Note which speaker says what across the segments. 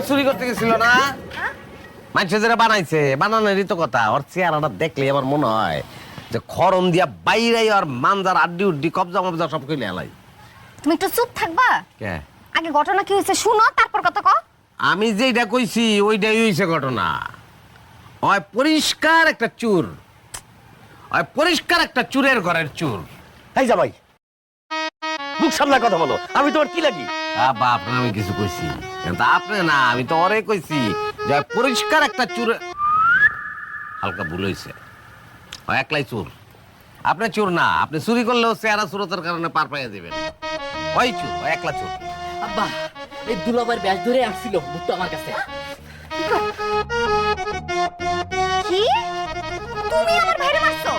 Speaker 1: চুরি করতে গেছিল না মানুষ যারা বানাইছে বানানোরই তো কথা। ওর চেহারাটা দেখলে আমার মনে হয় যে খরম দিয়া বাইরে আর মানজার আড্ডি উড্ডি কবজা মবজা সব কইলে এলাই।
Speaker 2: তুমি একটু চুপ থাকবা?
Speaker 1: কে?
Speaker 2: আগে ঘটনা কি হয়েছে শুনো, তারপর কথা কও।
Speaker 1: আমি যেটা কইছি ওইটাই হইছে ঘটনা। ওই পরিষ্কার একটা চুর, ওই পরিষ্কার একটা চুরের ঘরের চুর।
Speaker 3: এই জামাই, মুখ সামলায় কথা বলো। আমি তোমার কি লাগি?
Speaker 1: বাপ, আমি কিছু কইছি কিন্তু আপনি না, আমি তো ওরে কইছি যে পরিষ্কার একটা চুর। হালকা ভুল হয়েছে, একলাই চোর। আপনি চোর না, আপনি চুরি করলেও চেহারা সুরতের কারণে পার পাইয়া দিবেন। ওই চোর, ওই একলা চোর।
Speaker 4: আব্বা, এই দুলাভাইয়ের ব্যাস ধরে আসছিল ভুট্টো আমার কাছে।
Speaker 2: কি? তুমি আমার ভাইরে মারছো?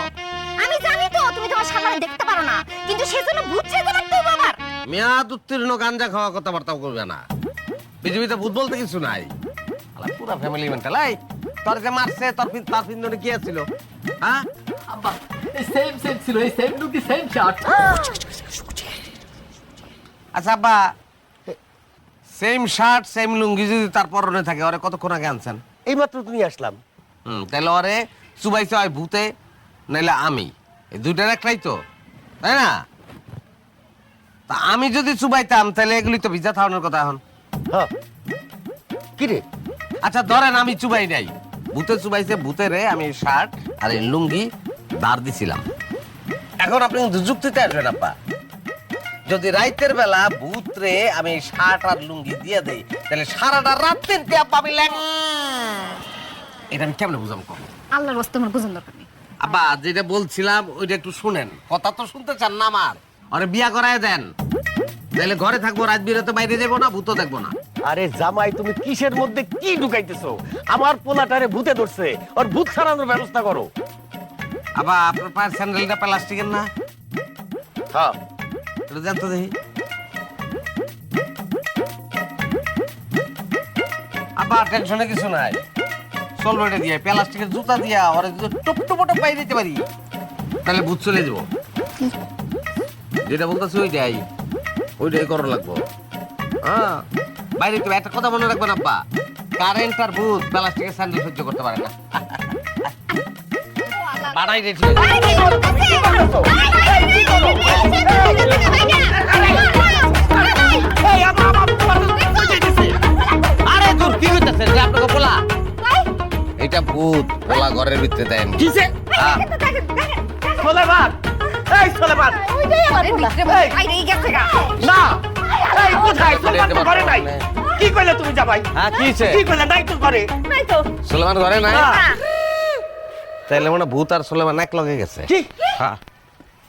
Speaker 2: আমি জানি তো তুমি তোমার সামনে দেখতে পারো না, কিন্তু সেজন্য ভূত সেজে লাগতো বাবার।
Speaker 1: মেয়াদ উত্তীর্ণ গাঞ্জা খাওয়া কথাবার্তাও করবে না। পৃথিবীতে ভূত বলতে কিছু নাই। পুরা ফ্যামিলি মেন্টাল। এই তোর যে মারছে তার পিন্দনে কি আছিল? হ্যাঁ
Speaker 4: আব্বা, এই সেম ছিল, এই সেম লুকি, সেম শার্ট।
Speaker 1: আচ্ছা আব্বা, সেম শার্ট সেম লুঙ্গি যদি তার পরনে থাকে, ওরে কতক্ষণ আগে আনছেন?
Speaker 3: এইমাত্র তুমি আসলাম।
Speaker 1: তাহলে ওরে চুবাইছে হয় ভূতে, নাইলে আমি। এই দুইটার একটাই তো, তাই না? তা আমি যদি চুবাইতাম তাহলে এগুলি তো ভিজা থাওয়ানোর কথা এখন।
Speaker 3: হ্যাঁ, কি রে?
Speaker 1: আচ্ছা ধরেন আমি চুবাই নাই, ভূতে চুবাইছে, ভূতেরে আমি শার্ট আর এই লুঙ্গি ধার দিছিলাম। এখন আপনি কিন্তু যুক্তিতে আসবেন আব্বা। যদি রাইতের বেলা ভূতরে আমি শার্ট আর লুঙ্গি দিয়ে দেই, তাহলে সারাটা রাত্রির দিয়ে পাবি ল্যাং। এটা আমি কেমনে বুঝাম কম?
Speaker 2: আল্লাহর রাস্তে আমার বুঝন দরকার নেই।
Speaker 1: আব্বা, যেটা বলছিলাম ওইটা একটু শুনেন। কথা তো শুনতে চান না আমার? আরে বিয়া করায় দেন, তাহলে ঘরে থাকবো, রাত বিরেতে বাইরে যাবো না, ভূতও দেখবো না।
Speaker 3: আরে জামাই, তুমি কিসের মধ্যে কি ঢুকাইতেছো? আমার পোলাটারে ভূতে ধরছে, ওর ভূত ছাড়ানোর ব্যবস্থা করো।
Speaker 1: আবার আপনার পায়ের স্যান্ডেলটা প্লাস্টিকের না?
Speaker 3: হ্যাঁ,
Speaker 1: এটা জানতো দেখি। আবার টেনশনে কিছু নাই, চলবে এটা দিয়ে। প্লাস্টিকের জুতা দিয়া ওরা যদি টুপটুপটো পাই দিতে পারি, তাহলে ভূত চলে যাবো। যেটা বলতেছি ওইটাই করা লাগবো। হ্যাঁ, বাইরে তো একটা কথা মনে রাখবেন আব্বা, কারেন্ট আর ভূত প্লাস্টিকের স্যান্ডেল সহ্য করতে পারে না। বাড়াই রেখে আরে দূর কি হইতেছে আপনাকে বলা? এটা ভূত বলা ঘরের ভিতরে দেন।
Speaker 3: কিসে? সোলেমান, এই সোলেমান,
Speaker 2: ওইটাই আমার পোলা। বাইরে গেছে গা।
Speaker 3: না, এই কোথায়? সোলেমান তো ঘরে নাই। কি কইলে তুমি জামাই?
Speaker 1: হ্যাঁ, কি হইছে?
Speaker 3: কি কইলে? নাই তো ঘরে।
Speaker 2: নাই তো।
Speaker 1: সুলেমান ঘরে নাই?
Speaker 3: না।
Speaker 1: তাইলে মনে ভূত আর সুলেমান এক লগে গেছে।
Speaker 3: কি?
Speaker 1: হ্যাঁ।